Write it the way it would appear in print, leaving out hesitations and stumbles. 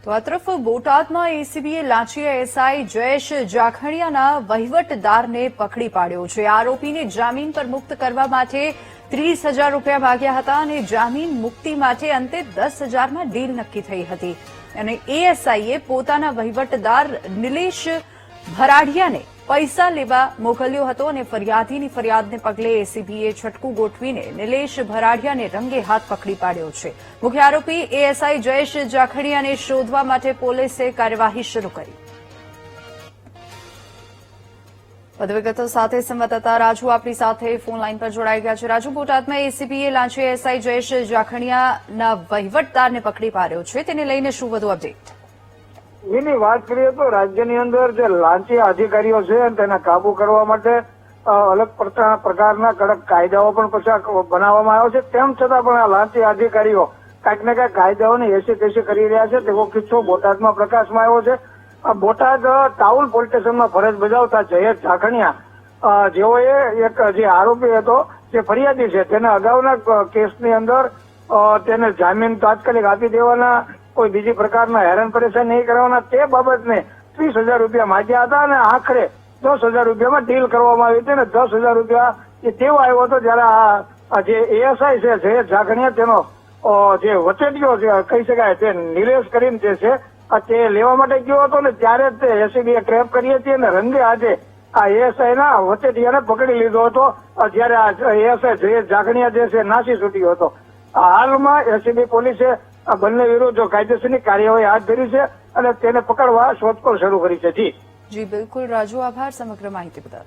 તો આ તરફ બોટાદમાં એસીબીએ લાંચિયા એસઆઈ જયેશ જાખણિયાના વહીવટદારને પકડી પાડ્યો છે. આરોપીને જામીન પર મુક્ત કરવા માટે 30,000 રૂપિયા માંગ્યા હતા અને જામીન મુક્તિ માટે અંતે 10,000માં ડીલ નક્કી થઈ હતી. અને એએસઆઈએ પોતાના વહીવટદાર નિલેશ ભરાડિયાને પૈસા લેવા મોકલ્યો હતો અને ફરિયાદીની ફરિયાદને પગલે એસીબીએ છટકું ગોઠવીને નિલેશ ભરાડિયાને રંગે હાથ પકડી પાડ્યો છે. મુખ્ય આરોપી એએસઆઈ જયેશ જાખણિયાને શોધવા માટે પોલીસે કાર્યવાહી શરૂ કરી. વધુ વિગતો સાથે સંવાદદાતા રાજુ આપણી સાથે ફોન લાઈન પર જોડાઈ ગયા છે. રાજુ, બોટાદમાં એસીબીએ લાંચિયા એસઆઈ જયેશ જાખણિયાના વહીવટદારને પકડી પાડ્યો છે, તેને લઈને શું વધુ અપડેટ? એની વાત કરીએ તો રાજ્યની અંદર જે લાંચિયા અધિકારીઓ છે તેના કાબુ કરવા માટે અલગ પ્રકારના કડક કાયદાઓ પણ બનાવવામાં આવ્યો છે. તેમ છતાં પણ આ લાંચિયા અધિકારીઓ કાંઈક ને કાંઈક કાયદાઓની એસી કરી રહ્યા છે તેવો કિસ્સો બોટાદમાં પ્રકાશમાં આવ્યો છે. બોટાદ ટાઉન પોલીસ સ્ટેશનમાં ફરજ બજાવતા જયેશ જાખણિયા જેઓએ એક જે આરોપી હતો જે ફરિયાદી છે તેને અગાઉના કેસની અંદર તેને જામીન તાત્કાલિક આપી દેવાના, કોઈ બીજી પ્રકારના હેરાન પરેશાન નહીં કરવાના તે બાબતને 30,000 રૂપિયા માંગ્યા હતા અને આખરે 10,000 રૂપિયામાં ડીલ કરવામાં આવી હતી અને 10,000 રૂપિયા એ તેવો આવ્યો હતો જયારે આ જે એએસઆઈ છે જયેશ જાખણિયા તેનો જે વચેટિયો છે કહી શકાય તે નિલેશ કરીને જે છે તે લેવા માટે ગયો હતો ને ત્યારે તે એસીબીએ ટ્રેપ કરી હતી અને રંગે આજે આ એએસઆઈ ના વચેટિયાને પકડી લીધો હતો જયારે આ એએસઆઈ જયેશ જાખણિયા જે છે નાસી છૂટ્યો હતો. હાલમાં એસીબી પોલીસે આ બંને વિરુદ્ધ કાયદેસરની કાર્યવાહી હાથ ધરી છે અને તેને પકડવા શોધખોળ શરૂ કરી છે. જી બિલકુલ રાજુ, આભાર સમગ્ર માહિતી બદલ.